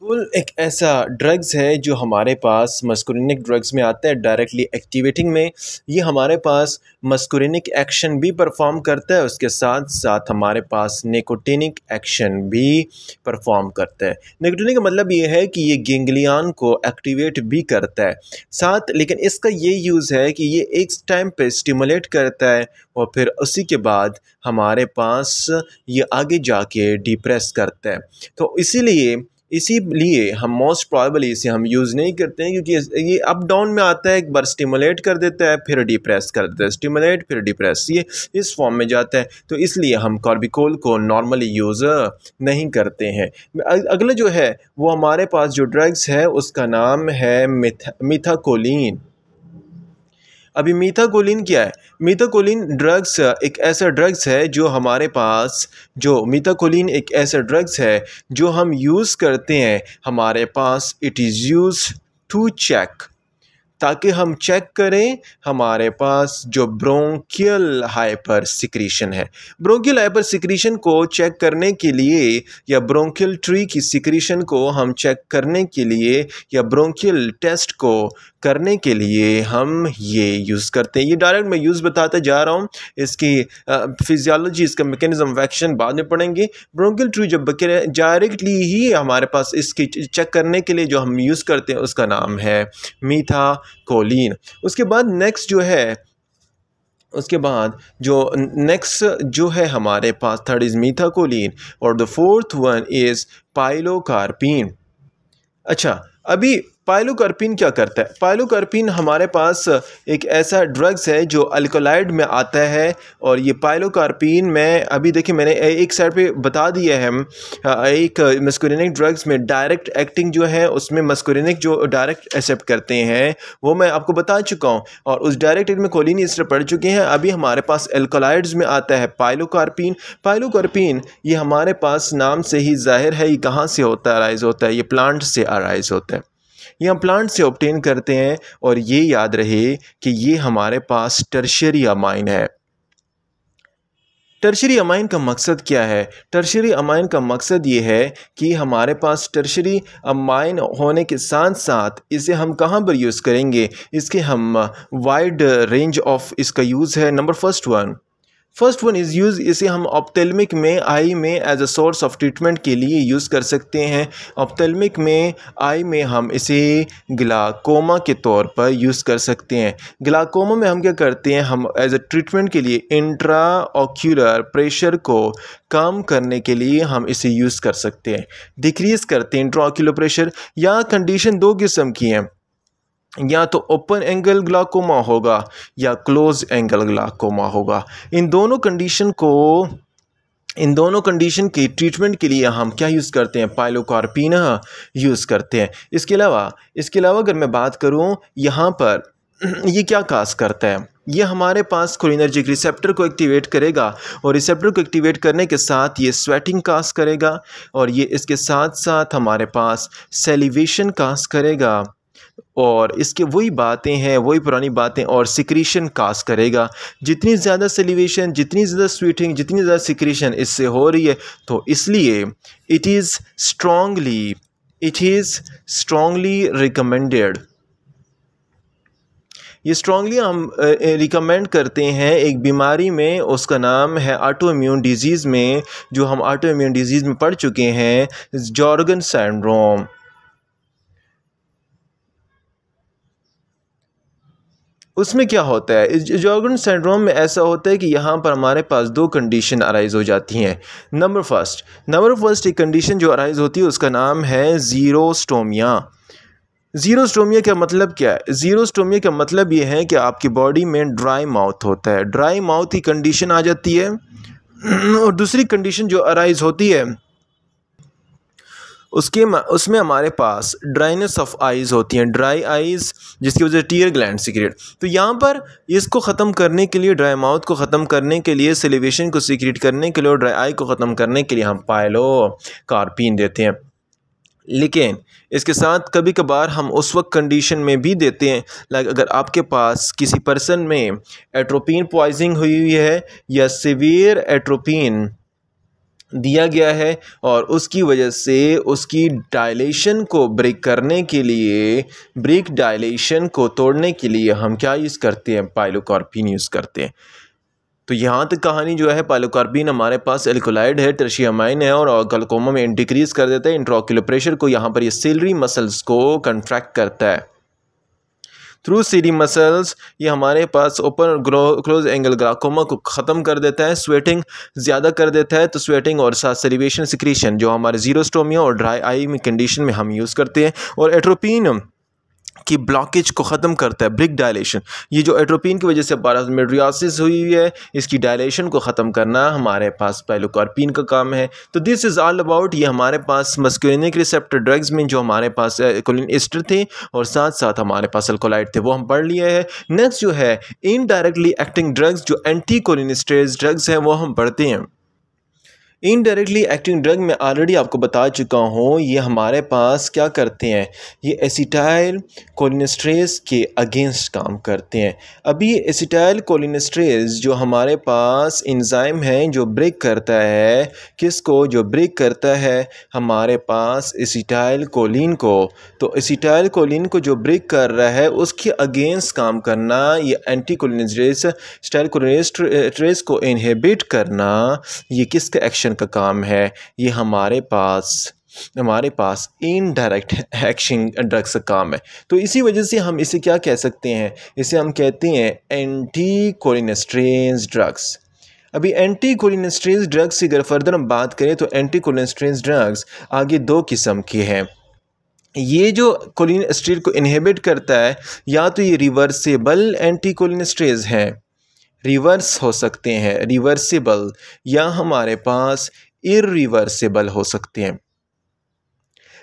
कुल एक ऐसा ड्रग्स है जो हमारे पास मस्कुरिनिक ड्रग्स में आता है डायरेक्टली एक्टिवेटिंग में। ये हमारे पास मस्कुरिनिक एक्शन भी परफॉर्म करता है, उसके साथ साथ हमारे पास निकोटिनिक एक्शन भी परफॉर्म करता है। निकोटिनिक का मतलब ये है कि ये गेंगलियन को एक्टिवेट भी करता है साथ, लेकिन इसका ये यूज़ है कि ये एक टाइम पे स्टिमुलेट करता है और फिर उसी के बाद हमारे पास ये आगे जाके डिप्रेस करता है। तो इसीलिए हम मोस्ट प्रॉबली इसे हम यूज़ नहीं करते हैं, क्योंकि ये अप डाउन में आता है। एक बार स्टिमुलेट कर देता है फिर डिप्रेस कर देता है, स्टिमुलेट फिर डिप्रेस, ये इस फॉर्म में जाता है। तो इसलिए हम कार्बिकोल को नॉर्मली यूज़ नहीं करते हैं। अगला जो है वो हमारे पास जो ड्रग्स है उसका नाम है मिथाकोलिन। अभी मीथाकोलिन क्या है? मीथाकोलिन ड्रग्स एक ऐसा ड्रग्स है जो हमारे पास जो मीथाकोलिन एक ऐसा ड्रग्स है जो हम यूज़ करते हैं हमारे पास। It is used to check, ताकि हम चेक करें हमारे पास जो ब्रोंकियल हाइपर सिक्रीशन है। ब्रोंकियल हाइपर सिक्रीशन को चेक करने के लिए या ब्रोंकियल ट्री की सिक्रीशन को हम चेक करने के लिए या ब्रोंकियल टेस्ट को करने के लिए हम ये यूज़ करते हैं। ये डायरेक्ट मैं यूज़ बताते जा रहा हूँ, इसकी फिजियोलॉजी, इसका मैकेनिज्म ऑफ एक्शन बाद में पढ़ेंगे। ब्रोंकियल ट्री जब डायरेक्टली ही हमारे पास इसकी चेक करने के लिए जो हम यूज़ करते हैं उसका नाम है मीथाकोलिन। उसके बाद नेक्स्ट जो है हमारे पास थर्ड इज़ मीथाकोलिन और the fourth one is pilocarpine. अच्छा, अभी पाइलोकार्पिन क्या करता है? पाइलोकार्पिन हमारे पास एक ऐसा ड्रग्स है जो अल्कोलाइड में आता है और ये पाइलोकार्पिन में अभी देखिए मैंने एक साइड पे बता दिया है। एक मस्कुरिनिक ड्रग्स में डायरेक्ट एक्टिंग जो है उसमें मस्कुरिनिक जो डायरेक्ट एक्सेप्ट करते हैं वो मैं आपको बता चुका हूँ, और उस डायरेक्ट में कोलिन इस तरह पढ़ चुके हैं। अभी हमारे पास अल्कोलाइड्स में आता है पाइलोकार्पिन। पाइलोकार्पिन ये हमारे पास नाम से ही जाहिर है ये कहाँ से होता है, अराइज होता है, ये प्लांट से अराइज होता है, ये हम प्लांट से ऑब्टेन करते हैं। और ये याद रहे कि ये हमारे पास टर्शियरी अमाइन है। टर्शियरी अमाइन का मकसद क्या है? टर्शियरी अमाइन का मकसद ये है कि हमारे पास टर्शियरी अमाइन होने के साथ साथ इसे हम कहाँ पर यूज़ करेंगे, इसके हम वाइड रेंज ऑफ इसका यूज़ है। Number first one is use, इसे हम ऑप्थेल्मिक में आई में as a source of treatment के लिए यूज़ कर सकते हैं। ऑप्थेल्मिक में आई में हम इसे ग्लाकोमा के तौर पर यूज़ कर सकते हैं। ग्लाकोमा में हम क्या करते हैं, हम एज अ ट्रीटमेंट के लिए इंट्रा ऑक्यूलर प्रेशर को कम करने के लिए हम इसे यूज़ कर सकते हैं, डिक्रीज़ करते हैं इंट्रा ऑक्यूलर प्रेशर। या कंडीशन दो किस्म की हैं, या तो ओपन एंगल ग्लाकोमा होगा या क्लोज एंगल ग्लाकोमा होगा। इन दोनों कंडीशन के ट्रीटमेंट के लिए हम क्या यूज़ करते हैं, पाइलोकार्पिन यूज़ करते हैं। इसके अलावा अगर मैं बात करूं यहाँ पर ये क्या काज करता है, ये हमारे पास कोलिनर्जिक रिसेप्टर को एक्टिवेट करेगा और रिसेप्टर को एक्टिवेट करने के साथ ये स्वेटिंग काज करेगा और ये इसके साथ साथ हमारे पास सेलिवेशन काज करेगा और इसके वही बातें हैं, वही पुरानी बातें, और सिक्रीशन काज करेगा। जितनी ज़्यादा सेलिवेशन, जितनी ज़्यादा स्वीटिंग, जितनी ज़्यादा सिक्रीशन इससे हो रही है, तो इसलिए इट इज़ स्ट्रॉन्गली रिकमेंडेड। ये स्ट्रॉन्गली हम रिकमेंड करते हैं एक बीमारी में, उसका नाम है ऑटो इम्यून डिजीज़ में, जो हम ऑटो इम्यून डिजीज़ में पढ़ चुके हैं, जॉर्गन सिंड्रोम। उसमें क्या होता है, इस जॉर्गन सिंड्रोम में ऐसा होता है कि यहाँ पर हमारे पास दो कंडीशन अराइज हो जाती हैं। नंबर फर्स्ट एक कंडीशन जो अराइज होती है उसका नाम है ज़ीरोस्टोमिया। ज़ीरोस्टोमिया का मतलब क्या है? ज़ीरोस्टोमिया का मतलब ये है कि आपकी बॉडी में ड्राई माउथ होता है, ड्राई माउथ की कंडीशन आ जाती है। और दूसरी कंडीशन जो अराइज होती है उसमें हमारे पास ड्राइनेस ऑफ आइज़ होती हैं, ड्राई आइज़, जिसकी वजह से टीयर ग्लैंड सीक्रेट। तो यहाँ पर इसको ख़त्म करने के लिए, ड्राई माउथ को ख़त्म करने के लिए, सेलिवेशन को सीक्रेट करने के लिए और ड्राई आई को ख़त्म करने के लिए हम पाइलोकार्पिन देते हैं। लेकिन इसके साथ कभी कभार हम उस वक्त कंडीशन में भी देते हैं, लाइक अगर आपके पास किसी पर्सन में एट्रोपिन पॉइजनिंग हुई है या सीवियर एट्रोपिन दिया गया है और उसकी वजह से उसकी डायलेशन को ब्रेक करने के लिए, ब्रेक डायलेशन को तोड़ने के लिए हम क्या यूज़ करते हैं, पाइलोकार्पिन यूज़ करते हैं। तो यहाँ तक कहानी जो है, पाइलोकार्पिन हमारे पास एल्कोलाइड है, टर्शियमाइन है और ग्लाइकोमा में डिक्रीज़ कर देता है इंट्राओक्यूलर प्रेशर को। यहाँ पर ये सिलरी मसल्स को कंट्रैक्ट करता है थ्रू सीरी मसल्स। ये हमारे पास ओपन क्लोज एंगल ग्लाइकोमा को ख़त्म कर देता है, स्वेटिंग ज़्यादा कर देता है। तो स्वेटिंग और साथ सलिवेशन सिक्रीशन जो हमारे जीरोस्टोमिया और ड्राई आई में कंडीशन में हम यूज़ करते हैं, और एट्रोपिन की ब्लॉकेज को ख़त्म करता है, ब्रेक डायलेशन। ये जो एट्रोपिन की वजह से पारामेट्रियासिस हुई है, इसकी डायलेशन को ख़त्म करना हमारे पास पाइलोकार्पिन का काम है। तो दिस इज़ ऑल अबाउट, ये हमारे पास मस्कुलिनिक रिसेप्टर ड्रग्स में जो हमारे पास कोलिन एस्टर थे और साथ साथ हमारे पास अल्कोलाइड थे, वो हम पढ़ लिए हैं। नेक्स्ट जो है इनडायरेक्टली एक्टिंग ड्रग्स, जो एंटी कोलिनेस्टेरेज ड्रग्स हैं, वो हम पढ़ते हैं। इनडायरेक्टली एक्टिंग ड्रग मैं ऑलरेडी आपको बता चुका हूँ, ये हमारे पास क्या करते हैं, ये एसिटाइल कोलिनेस्ट्रेज के अगेंस्ट काम करते हैं। अभी एसिटाइल कोलिनेस्ट्रेज जो हमारे पास एंजाइम है जो ब्रेक करता है, किसको, जो ब्रेक करता है हमारे पास एसिटाइल कोलिन को। तो एसिटाइल कोलिन को जो ब्रेक कर रहा है उसके अगेंस्ट काम करना, ये एंटी कोलिनेस्ट्रेज एसिटाइल कोलिनेस्ट्रेज को इनहिबिट करना, ये किसका एक्शन का काम है, ये हमारे पास इनडायरेक्ट एक्शन ड्रग्स का काम है। तो इसी वजह से हम इसे क्या कह सकते हैं, इसे हम कहते हैं एंटी कोलिनेस्टेरेज ड्रग्स। अभी एंटी कोलिनेस्टेरेज ड्रग्स की अगर फर्दर हम बात करें तो एंटी कोलिनेस्टेरेज ड्रग्स आगे दो किस्म के हैं। ये जो कोलिनेस्टेरेज को इनहिबिट करता है, या तो ये रिवर्सेबल एंटी कोलिनेस्टेरेज हैं, रिवर्स हो सकते हैं, रिवर्सिबल, या हमारे पास इरिवर्सिबल हो सकते हैं।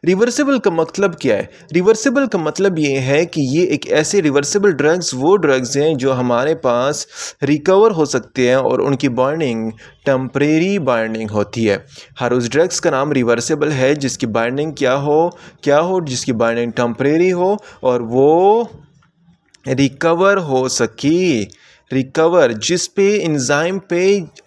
रिवर्सिबल का मतलब क्या है, रिवर्सिबल का मतलब ये है कि ये एक ऐसे रिवर्सिबल ड्रग्स वो ड्रग्स हैं जो हमारे पास रिकवर हो सकते हैं और उनकी बाइंडिंग टेम्परेरी बाइंडिंग होती है। हर उस ड्रग्स का नाम रिवर्सिबल है जिसकी बाइंडिंग क्या हो, जिसकी बाइंडिंग टेम्परेरी हो और वो रिकवर हो सके। रिकवर, जिस पे इंजाइम पे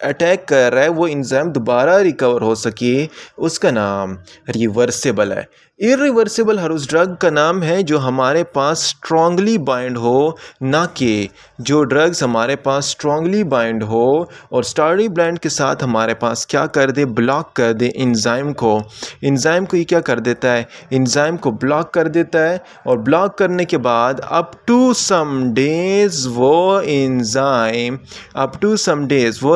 अटैक कर रहा है वो इंजाइम दोबारा रिकवर हो सके, उसका नाम रिवर्सिबल है। इरिवर्सिबल हर उस ड्रग का नाम है जो हमारे पास स्ट्रांगली बाइंड हो, ना कि जो ड्रग्स हमारे पास स्ट्रांगली बाइंड हो और स्टार्डी ब्लैंड के साथ हमारे पास क्या कर दे, ब्लॉक कर दे इंजाइम को। इंजाइम को ये क्या कर देता है, इंजाइम को ब्लॉक कर देता है, और ब्लॉक करने के बाद अप टू सम डेज वो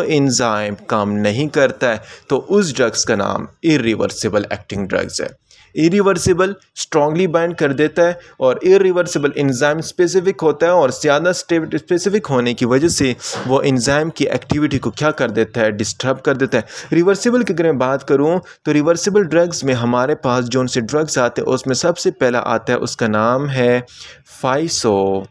इंजाइम काम नहीं करता है, तो उस ड्रग्स का नाम इरिवर्सिबल एक्टिंग ड्रग्स है। इरिवर्सिबल स्ट्रांगली बाइंड कर देता है और इरिवर्सिबल एंजाइम स्पेसिफिक होता है, और ज़्यादा स्पेसिफिक होने की वजह से वो एंजाइम की एक्टिविटी को क्या कर देता है, डिस्टर्ब कर देता है। रिवर्सिबल की अगर मैं बात करूं तो रिवर्सिबल ड्रग्स में हमारे पास जो उनसे ड्रग्स आते हैं उसमें सबसे पहला आता है, उसका नाम है फाइसोस्टिग्मीन।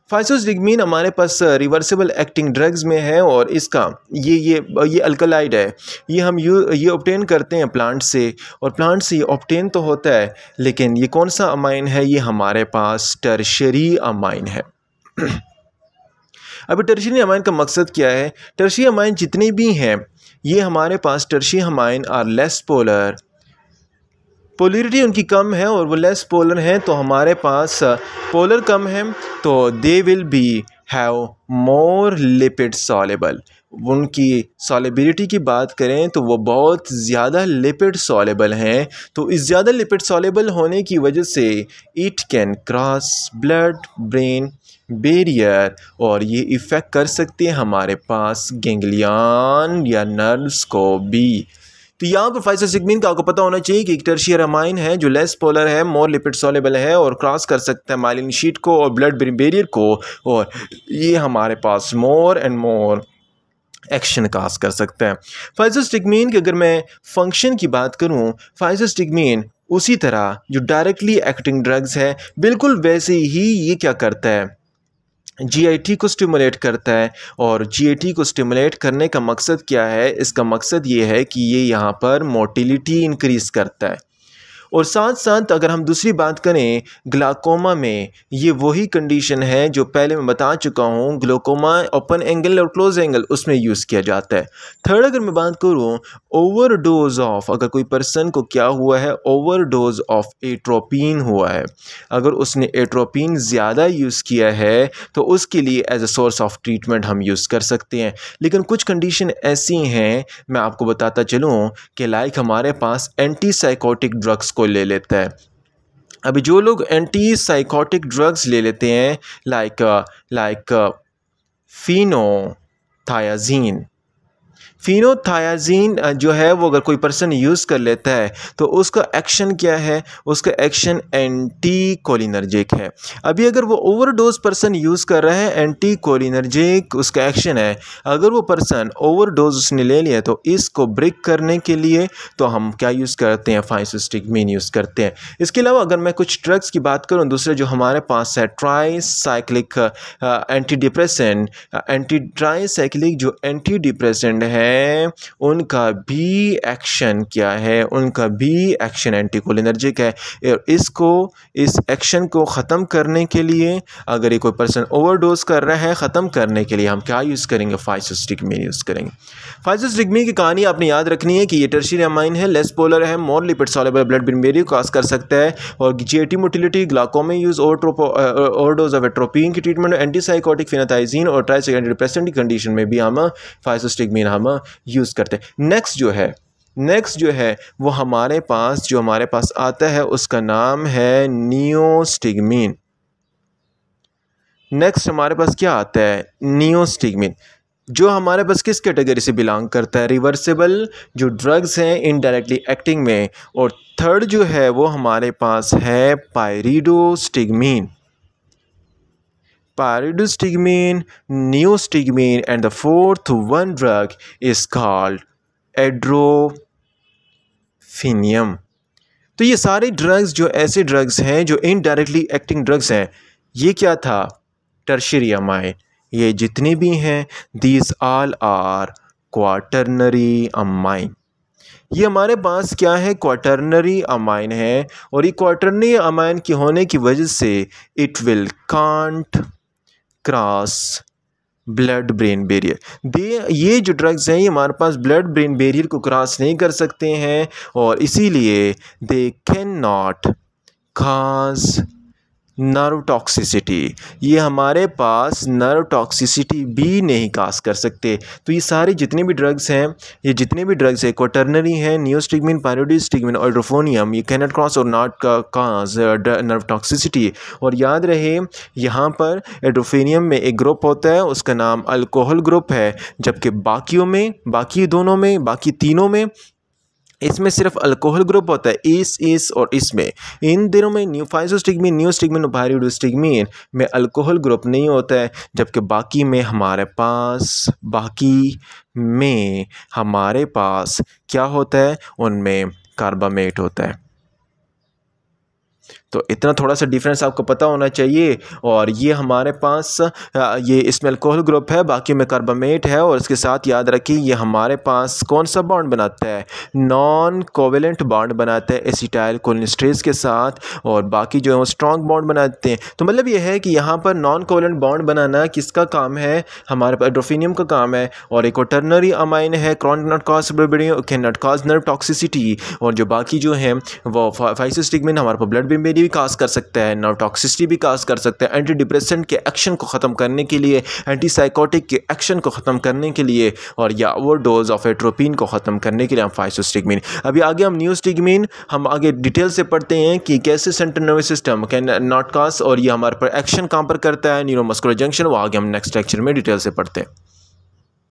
फाइसोस्टिग्मीन हमारे पास रिवर्सिबल एक्टिंग ड्रग्स में है, और इसका ये अल्कलाइड है। ये हम ये ऑब्टेन करते हैं प्लांट से, और प्लांट से ये ऑब्टेन तो होता है, लेकिन ये कौन सा अमाइन है, ये हमारे पास टर्शियरी अमाइन है। अभी टर्शियरी अमाइन का मकसद क्या है, टर्शियरी अमाइन जितने भी हैं ये हमारे पास tertiary amine are less polar, polarity उनकी कम है और वो लेस पोलर हैं, तो हमारे पास पोलर कम है तो they will be have more lipid soluble. उनकी सॉलेबिलिटी की बात करें तो वो बहुत ज़्यादा लिपिड सॉलेबल हैं, तो इस ज़्यादा लिपिड सॉलेबल होने की वजह से it can cross blood brain barrier, और ये इफ़ेक्ट कर सकते हैं हमारे पास गैंग्लियन या नर्व्स को भी। तो यहाँ पर फाइसोस्टिग्मीन का आपको पता होना चाहिए कि एक टर्शियरी अमाइन है जो लेस पोलर है, मोर लिपिड सॉलेबल है और क्रॉस कर सकता है माइलिन शीट को और ब्लड ब्रेन बैरियर को, और ये हमारे पास मोर एंड मोर एक्शन काज कर सकता है। फाइसोस्टिग्मीन की अगर मैं फंक्शन की बात करूं, फाइसोस्टिग्मीन उसी तरह जो डायरेक्टली एक्टिंग ड्रग्स है बिल्कुल वैसे ही ये क्या करता है, जीआईटी को स्टिमुलेट करता है। और जीआईटी को स्टिमुलेट करने का मकसद क्या है, इसका मकसद ये है कि ये यहाँ पर मोटिलिटी इंक्रीज़ करता है। और साथ साथ अगर हम दूसरी बात करें ग्लाकोमा में, ये वही कंडीशन है जो पहले मैं बता चुका हूँ, ग्लाकोमा ओपन एंगल और क्लोज एंगल उसमें यूज़ किया जाता है। थर्ड अगर मैं बात करूँ ओवरडोज ऑफ, अगर कोई पर्सन को क्या हुआ है, ओवरडोज ऑफ एट्रोपिन हुआ है, अगर उसने एट्रोपिन ज़्यादा यूज़ किया है तो उसके लिए as a source of treatment हम यूज़ कर सकते हैं। लेकिन कुछ कंडीशन ऐसी हैं, मैं आपको बताता चलूँ कि लाइक हमारे पास एंटी साइकोटिक ड्रग्स को ले लेता है। अभी जो लोग एंटी साइकोटिक ड्रग्स ले लेते हैं लाइक फिनोथायाजीन जो है वो अगर कोई पर्सन यूज़ कर लेता है तो उसका एक्शन क्या है, उसका एक्शन एंटी कोलिनर्जिक है। अभी अगर वो ओवरडोज पर्सन यूज़ कर रहा है, एंटी कोलिनर्जिक उसका एक्शन है, अगर वो पर्सन ओवरडोज उसने ले लिया तो इसको ब्रेक करने के लिए तो हम क्या यूज़ करते हैं, फाइसोस्टिग्मीन यूज़ करते हैं। इसके अलावा अगर मैं कुछ ड्रग्स की बात करूँ, दूसरे जो हमारे पास है ट्राईसाइक्लिक जो एंटी डिप्रेसेंट है उनका भी एक्शन क्या है, उनका भी एक्शन एंटीकोलिनर्जिक है। इस एक्शन को ख़त्म करने के लिए अगर ये कोई पर्सन ओवरडोज कर रहा है, ख़त्म करने के लिए हम क्या यूज़ करेंगे, फाइसोस्टिग्मीन यूज़ करेंगे। फाइसोस्टिग्मीन की कहानी आपने याद रखनी है कि ये टर्शियरी अमाइन है, लेस पोलर है, more lipid soluble blood brain barrier cause कर सकता है और GIT motility glaucoma use overdose of atropine की ट्रीटमेंट, एंटीसाइकोटिक फिनोथाइजीन और ट्राइसाइक्लिक एंटीडिप्रेसेंट की कंडीशन में भी हम फाइसोस्टिग्मीन हम यूज़ करते हैं। नेक्स्ट जो है वो हमारे पास आता है, उसका नाम है नियोस्टिग्मीन। नेक्स्ट हमारे पास क्या आता है, नियोस्टिग्मीन, जो हमारे पास किस कैटेगरी से बिलोंग करता है, रिवर्सिबल जो ड्रग्स हैं इनडायरेक्टली एक्टिंग में। और थर्ड जो है वो हमारे पास है पायरिडोस्टिग्मीन, neostigmine, and the fourth one drug is called एड्रोफिनियम। तो ये सारे ड्रग्स जो ऐसे ड्रग्स हैं जो इनडायरेक्टली एक्टिंग ड्रग्स हैं, ये क्या था, टर्शियरी अमाइन। ये जितने भी हैं these all are quaternary amine. ये हमारे पास क्या है, क्वाटर्नरी अमाइन है और ये क्वाटर्नरी अमाइन के होने की वजह से it will can't cross blood brain barrier. ये जो ड्रग्स हैं ये हमारे पास ब्लड ब्रेन बैरियर को क्रॉस नहीं कर सकते हैं और इसीलिए they can not cause nerve toxicity, ये हमारे पास नर्व टॉक्सिसिटी भी नहीं काज कर सकते। तो ये सारे जितने भी ड्रग्स हैं क्वाटर्नरी हैं, नियोस्टिग्मीन, पायरिडोस्टिग्मीन और एड्रोफिनियम, ये कैन नॉट क्रॉस और नॉट काज नर्व टॉक्सिसिटी। और याद रहे यहाँ पर एड्रोफिनियम में एक ग्रुप होता है, उसका नाम अल्कोहल ग्रुप है, जबकि बाकी तीनों में इसमें सिर्फ अल्कोहल ग्रुप होता है, इस और इसमें। इन दिनों में नियोस्टिग्मीन और पायरिडोस्टिग्मीन में अल्कोहल ग्रुप नहीं होता है, जबकि बाकी में हमारे पास क्या होता है, उनमें कार्बामेट होता है। तो इतना थोड़ा सा डिफरेंस आपको पता होना चाहिए। और ये हमारे पास ये इसमें अल्कोहल ग्रुप है, बाकी में कार्बामेट है। और इसके साथ याद रखिए ये हमारे पास कौन सा बॉन्ड बनाता है, नॉन कोवेलेंट बॉन्ड बनाता है एसिटाइल कोलिनेस्टरेज के साथ, और बाकी जो है वो स्ट्रॉन्ग बॉन्ड बनाते हैं। तो मतलब ये है कि यहाँ पर नॉन कोवेलेंट बॉन्ड बनाना किसका काम है, हमारे पास एड्रोफिनियम का काम है। और एक क्वाटर्नरी अमाइन है, can not cause nerve toxicity. और जो बाकी जो है वो फाइसोस्टिग्मीन हमारे पास ब्लड ब्रेन भी काज कर सकता है, नर्व टॉक्सिसिटी भी काज कर सकता है, एंटी डिप्रेसेंट के एक्शन को ख़त्म करने के लिए, एंटी साइकोटिक के एक्शन को ख़त्म करने के लिए, और या ओवरडोज ऑफ एट्रोपिन को ख़त्म करने के लिए हम फाइसोस्टिग्मीन। अभी आगे हम नियोस्टिग्मीन हम आगे डिटेल से पढ़ते हैं कि कैसे central nervous system can not cause और ये हमारे पर एक्शन कहाँ पर करता है, न्यूरोमस्कुलर जंक्शन, वो आगे हम नेक्स्ट लेक्चर में डिटेल से पढ़ते हैं।